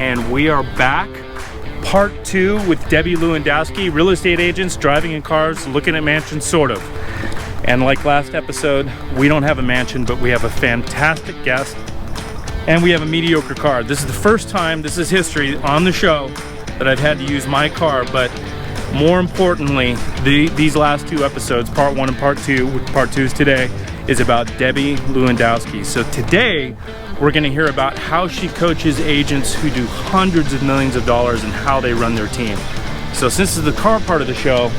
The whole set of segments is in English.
and we are back. Part 2 with Debbie Lewandowski, real estate agents, driving in cars, looking at mansions, sort of. And like last episode, we don't have a mansion, but we have a fantastic guest, and we have a mediocre car. This is the first time, this is history on the show, that I've had to use my car, but more importantly, these last 2 episodes, part 1 and part 2, which part 2 is today, is about Debbie Lewandowski. So today, we're gonna hear about how she coaches agents who do hundreds of millions of dollars and how they run their team. So since this is the car part of the show,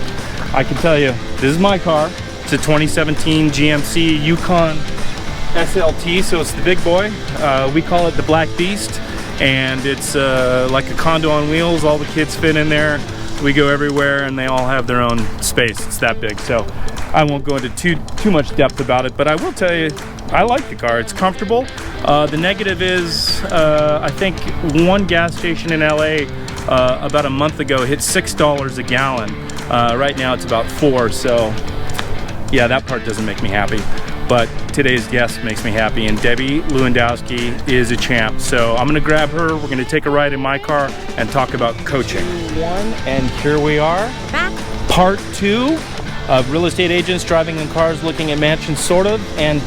I can tell you, this is my car. It's a 2017 GMC Yukon SLT, so it's the big boy. We call it the Black Beast, and it's like a condo on wheels. All the kids fit in there. We go everywhere, and they all have their own space. It's that big, so I won't go into too much depth about it, but I will tell you, I like the car. It's comfortable. The negative is, I think one gas station in LA about a month ago hit $6 a gallon. Right now it's about $4, so yeah, that part doesn't make me happy. But today's guest makes me happy, and Debbie Lewandowski is a champ. So I'm gonna grab her, we're gonna take a ride in my car and talk about coaching. And here we are, back. Part 2 of real estate agents driving in cars, looking at mansions, sort of. And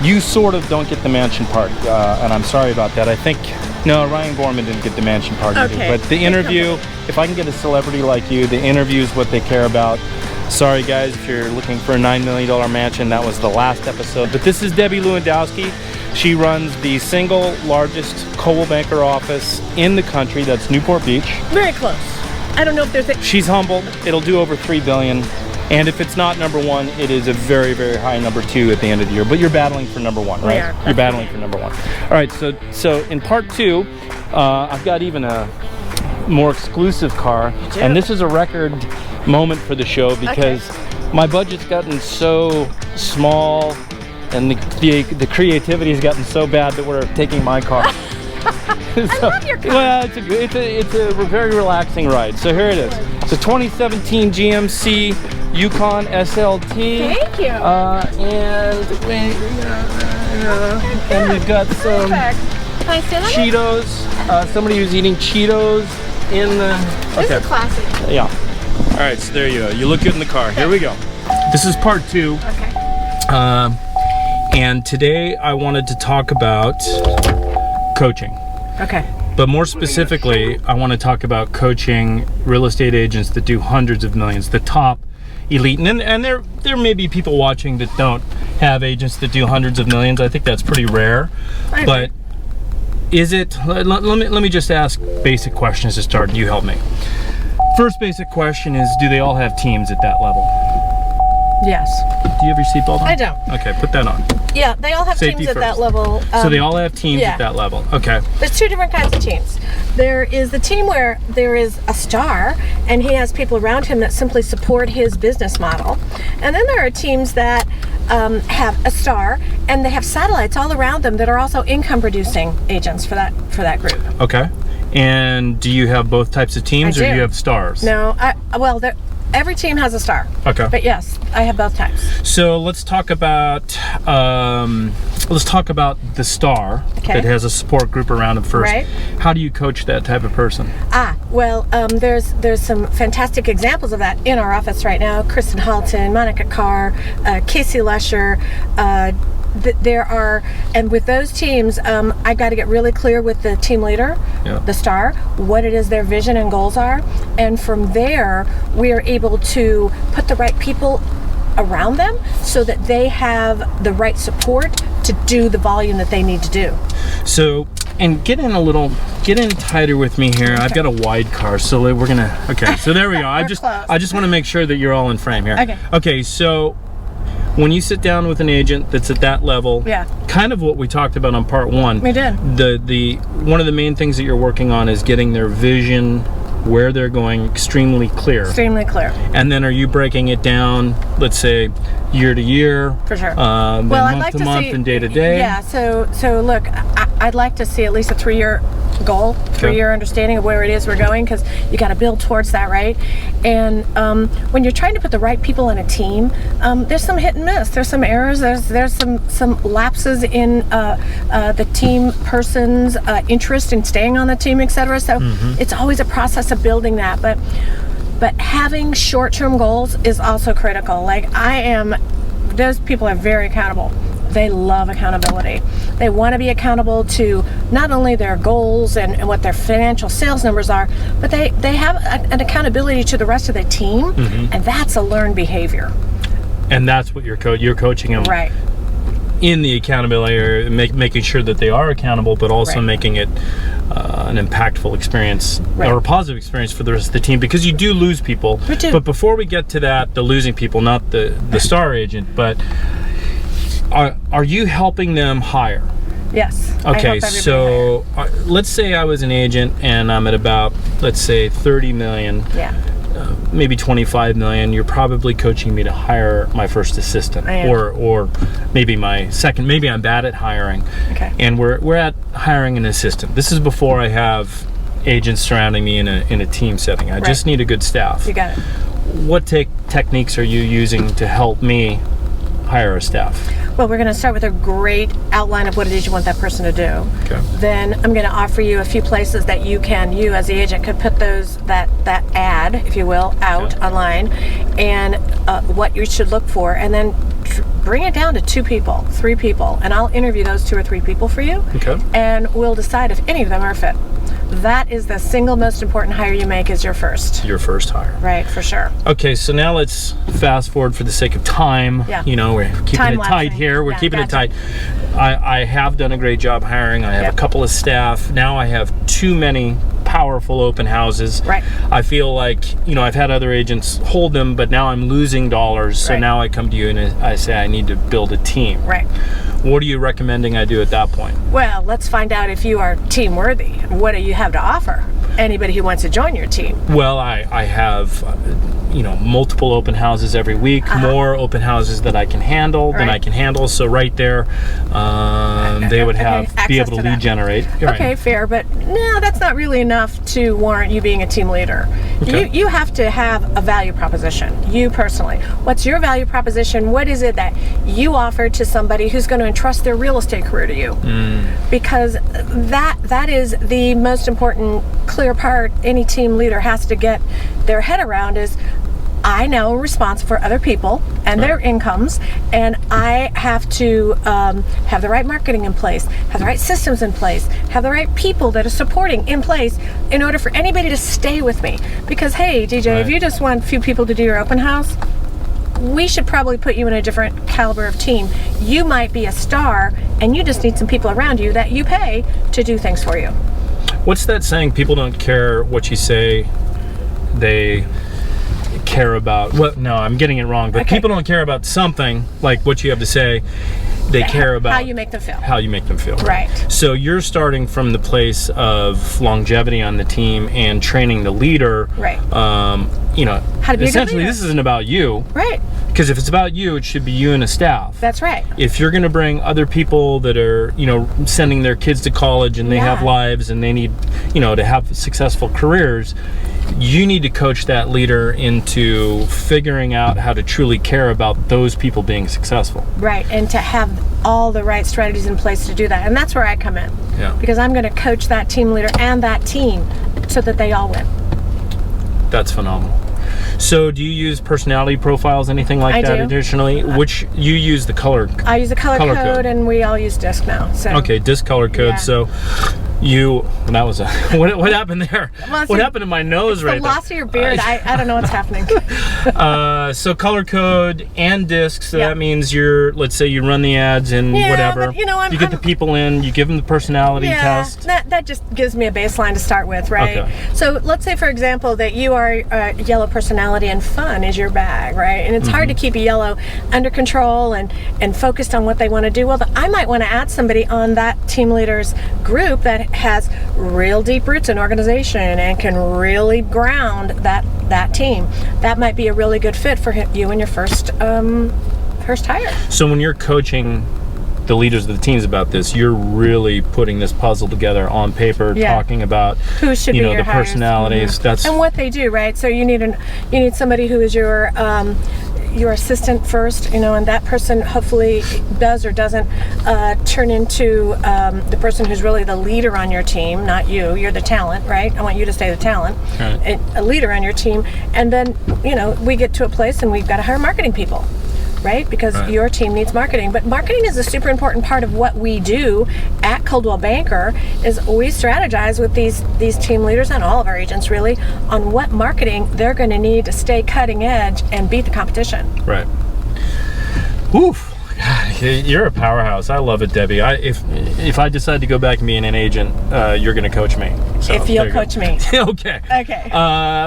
you sort of don't get the mansion part, and I'm sorry about that. I think, no, Ryan Gorman didn't get the mansion part either. But the interview, if I can get a celebrity like you, the interview is what they care about. Sorry guys, if you're looking for a $9 million mansion, that was the last episode. But this is Debbie Lewandowski. She runs the single largest Coldwell Banker office in the country. That's Newport Beach. Very close. I don't know if there's a... She's humble. It'll do over $3 billion. And if it's not number 1, it is a very, very high number 2 at the end of the year. But you're battling for number 1, right? We are. You're battling for number 1. All right, so in part 2, I've got even a more exclusive car. And this is a record moment for the show because my budget's gotten so small and the creativity has gotten so bad that we're taking my car. I love your car. Well, it's a very relaxing ride. So here it is. It's a 2017 GMC Yukon SLT. Thank you. And we've got some Can I sit on it? Cheetos. Somebody who's eating Cheetos in the... This is classy. Yeah. All right, so there you go. You look good in the car. Here we go. This is part 2. Okay. And today I wanted to talk about coaching. Okay. But more specifically, I want to talk about coaching real estate agents that do hundreds of millions, the top elite. And there may be people watching that don't have agents that do hundreds of millions. I think that's pretty rare. But is it, let me just ask basic questions to start, and you help me. First basic question is, do they all have teams at that level? Yes. Do you have your seatbelt on? I don't. Okay, put that on. Yeah, they all have Safety teams at first. that level. So they all have teams at that level. Okay. There's 2 different kinds of teams. There is the team where there is a star and he has people around him that simply support his business model. And then there are teams that have a star and they have satellites all around them that are also income producing agents for that group. Okay. And do you have both types of teams, or do you have stars? No, every team has a star. Okay. But yes, I have both types. So let's talk about the star that has a support group around him first. Right. How do you coach that type of person? There's some fantastic examples of that in our office right now. Kristen Halton, Monica Carr, Casey Lesher. There are, and with those teams, I got to get really clear with the team leader, the star, what it is their vision and goals are, and from there we are able to put the right people around them so that they have the right support to do the volume that they need to do. So, and get in tighter with me here. Okay. I've got a wide car, so we're gonna. Okay, so there we go. I just want to make sure that you're all in frame here. Okay. Okay, so when you sit down with an agent that's at that level, kind of what we talked about on part 1. We did. One of the main things that you're working on is getting their vision, where they're going, extremely clear. Extremely clear. And then are you breaking it down, let's say, year to year? For sure. Month to month and day to day? Yeah, so look, I'd like to see at least a 3-year goal, 3-year understanding of where it is we're going, because you got to build towards that, right? And when you're trying to put the right people on a team, there's some hit and miss. There's some errors. There's some lapses in the team person's interest in staying on the team, etc. So it's always a process of building that. But having short-term goals is also critical. Like those people are very accountable. They love accountability. They want to be accountable to not only their goals and what their financial sales numbers are, but they have an accountability to the rest of the team, and that's a learned behavior. And that's what you're coaching them. Right. In the accountability, or making sure that they are accountable, but also making it an impactful experience or a positive experience for the rest of the team, because you do lose people. We do. But before we get to that, the losing people, not the star agent, but are you helping them hire? Yes. Okay, so let's say I was an agent and I'm at about, let's say, 30 million. Yeah. Maybe 25 million. You're probably coaching me to hire my first assistant, or maybe my second. Maybe I'm bad at hiring. Okay. And we're at hiring an assistant. This is before I have agents surrounding me in a team setting. I just need a good staff. You got it. What techniques are you using to help me hire a staff? Well, we're going to start with a great outline of what it is you want that person to do. Okay. Then I'm going to offer you a few places that you as the agent could put that ad, if you will, out online, and what you should look for, and then bring it down to 2 people, 3 people, and I'll interview those 2 or 3 people for you. Okay. And we'll decide if any of them are fit. That is the single most important hire you make, is your first. Your first hire. Right, for sure. Okay, so now let's fast forward for the sake of time. Yeah. You know, we're keeping it tight here. We're keeping it tight. I have done a great job hiring. I have a couple of staff. Now I have too many powerful open houses. Right. I feel like, I've had other agents hold them, but now I'm losing dollars. So now I come to you and I say I need to build a team. Right. What are you recommending I do at that point? Well, let's find out if you are team worthy. What do you have to offer anybody who wants to join your team? Well, I have multiple open houses every week, more open houses that I can handle than I can handle. So right there, they would be able to lead generate. Okay, fair, but no, that's not really enough to warrant you being a team leader. Okay. You have to have a value proposition, you personally. What's your value proposition? What is it that you offer to somebody who's going to entrust their real estate career to you? Because that is the most important, clear part any team leader has to get their head around is, I now am responsible for other people and their incomes, and I have to have the right marketing in place, have the right systems in place, have the right people that are supporting in place in order for anybody to stay with me. Because, hey, DJ, if you just want a few people to do your open house, we should probably put you in a different caliber of team. You might be a star, and you just need some people around you that you pay to do things for you. What's that saying? People don't care what you say, they care about no, I'm getting it wrong, but people don't care about something like what you have to say. They care about how you make them feel. How you make them feel. Right. So you're starting from the place of longevity on the team and training the leader. Right. How to be essentially, this isn't about you. Right. Because if it's about you, it should be you and a staff. That's right. If you're going to bring other people that are, sending their kids to college and they have lives and they need, to have successful careers, you need to coach that leader into figuring out how to truly care about those people being successful. Right, and to have all the right strategies in place to do that. And that's where I come in. Yeah. Because I'm going to coach that team leader and that team so that they all win. That's phenomenal. So do you use personality profiles, anything like that additionally? Which you use the color code? I use the color code, and we all use DISC now. So. Okay, DISC color code. Yeah. So that was what happened there? Well, what happened to my nose right there? The loss of your beard. I don't know what's happening. So color code and DISC. So that means let's say you run the ads and whatever. But, you get the people in, you give them the personality test. That just gives me a baseline to start with, right? Okay. So let's say, for example, that you are yellow personality and fun is your bag, right? And it's hard to keep a yellow under control and focused on what they want to do. Well, I might want to add somebody on that team leader's group that has real deep roots in organization and can really ground that team. That might be a really good fit for you and your first hire. So when you're coaching the leaders of the teams about this, you're really putting this puzzle together on paper, talking about who should be the your hires. personalities. That's and what they do, right? So you need somebody who is your assistant first, and that person hopefully does or doesn't turn into the person who's really the leader on your team, not you. You're the talent, right? I want you to stay the talent, right. A leader on your team. And then, we get to a place and we've got to hire marketing people, right? Because your team needs marketing. But marketing is a super important part of what we do at Coldwell Banker. Is we strategize with these team leaders and all of our agents really on what marketing they're going to need to stay cutting edge and beat the competition. Right. Oof. You're a powerhouse. I love it, Debbie. If I decide to go back and being an agent, you're going to coach me. So, if you'll coach me. Okay.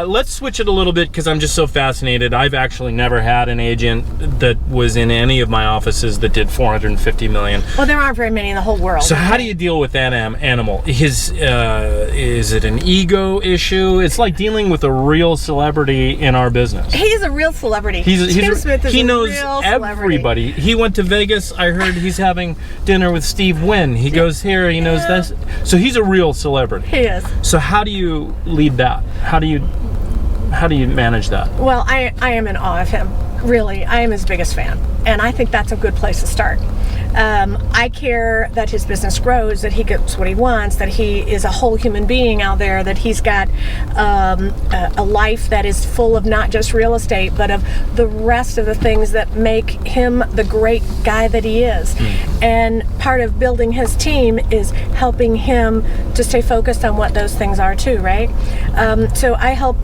Let's switch it a little bit because I'm just so fascinated. I've actually never had an agent that was in any of my offices that did $450 million. Well, there aren't very many in the whole world. So how do you deal with that animal? Is it an ego issue? It's like dealing with a real celebrity in our business. He's a real celebrity. Tim Smith is he a knows real everybody. He went to Vegas. I heard he's having dinner with Steve Wynn. He goes here. He knows this. So he's a real celebrity. He is. So how do you lead that? How do you manage that? Well, I am in awe of him. Really, I am his biggest fan, and I think that's a good place to start. I care that his business grows, that he gets what he wants, that he is a whole human being out there, that he's got a life that is full of not just real estate, but of the rest of the things that make him the great guy that he is. And part of building his team is helping him to stay focused on what those things are too, right? So I help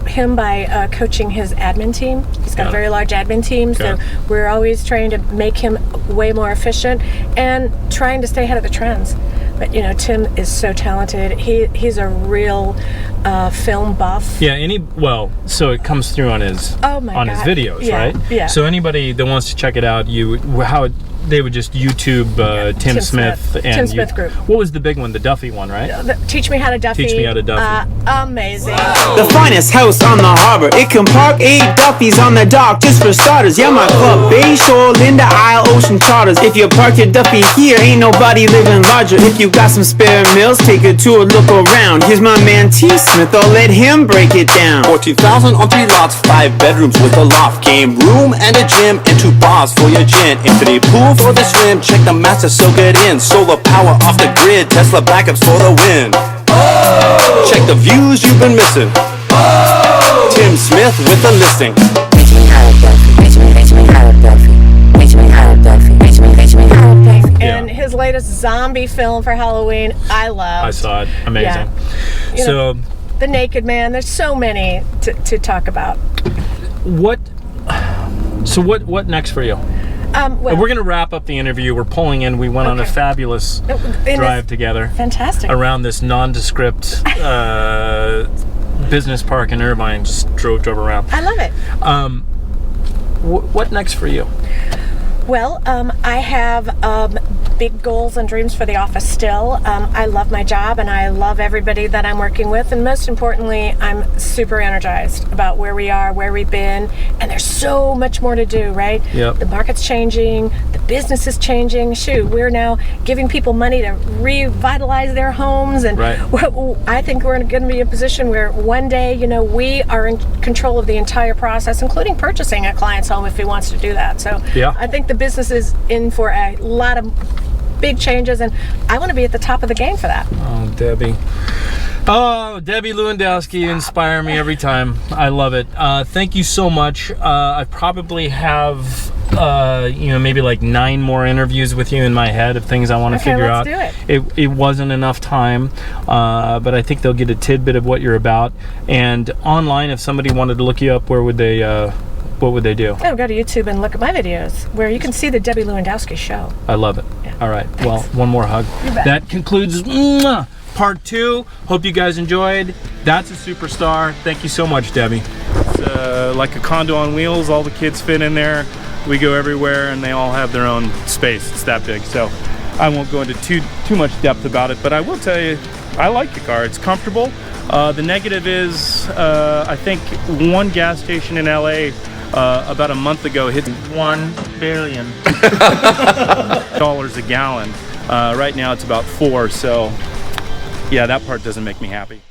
him by coaching his admin team. He's got a very large admin team, so we're always trying to make him way more efficient and trying to stay ahead of the trends. But Tim is so talented. He's a real film buff. Yeah, so it comes through on his his videos, right? Yeah. So anybody that wants to check it out, they would just YouTube Tim Smith and Tim Smith Group. What was the big one? The Duffy one, right? Teach Me How to Duffy. Teach Me How to Duffy. Amazing. The finest house on the harbor. It can park 8 Duffys on the dock just for starters. Yeah, my club, Bay Shore, Linda Isle, Ocean Charters. If you park your Duffy here, ain't nobody living larger. If you got some spare meals, take a tour, look around. Here's my man T. Smith, I'll let him break it down. 14,000 on 3 lots, 5 bedrooms with a loft, game room and a gym, and 2 bars for your gin. Infinity pool for the swim, check the master, soak it in. Solar power off the grid, Tesla backups for the win. Check the views you've been missing. Tim Smith with the listing. Teach me how to Duffy. Teach me how to Duffy. Teach me how to Duffy. Teach me how to Duffy. And his latest zombie film for Halloween, I love. I saw it. Amazing. Yeah. The Naked Man. There's so many to talk about. What next for you? We're going to wrap up the interview. We're pulling in. We went on a fabulous drive together. Fantastic. Around this nondescript business park in Irvine. Just drove around. I love it. What next for you? Well, I have big goals and dreams for the office still. I love my job and I love everybody that I'm working with, and most importantly, I'm super energized about where we are, where we've been, and there's so much more to do, right? Yep. The market's changing, the business is changing. Shoot, we're now giving people money to revitalize their homes, and I think we're going to be in a position where one day, we are in control of the entire process, including purchasing a client's home if he wants to do that. So I think the business is in for a lot of big changes, and I want to be at the top of the game for that. Oh, Debbie. Oh, Debbie Lewandowski, you inspire me every time. I love it. Thank you so much. I probably have, maybe like 9 more interviews with you in my head of things I want to figure out. Let's do it. It wasn't enough time, but I think they'll get a tidbit of what you're about. And online, if somebody wanted to look you up, where would they? What would they do? Oh, go to YouTube and look at my videos where you can see the Debbie Lewandowski show. I love it. Yeah. All right. Thanks. Well, one more hug. You bet. That concludes part 2. Hope you guys enjoyed. That's a superstar. Thank you so much, Debbie. It's like a condo on wheels. All the kids fit in there. We go everywhere, and they all have their own space. It's that big. So I won't go into too much depth about it, but I will tell you, I like the car. It's comfortable. The negative is, I think one gas station in LA about a month ago hit 1 billion. $5 a gallon. Right now it's about $4, so yeah, that part doesn't make me happy.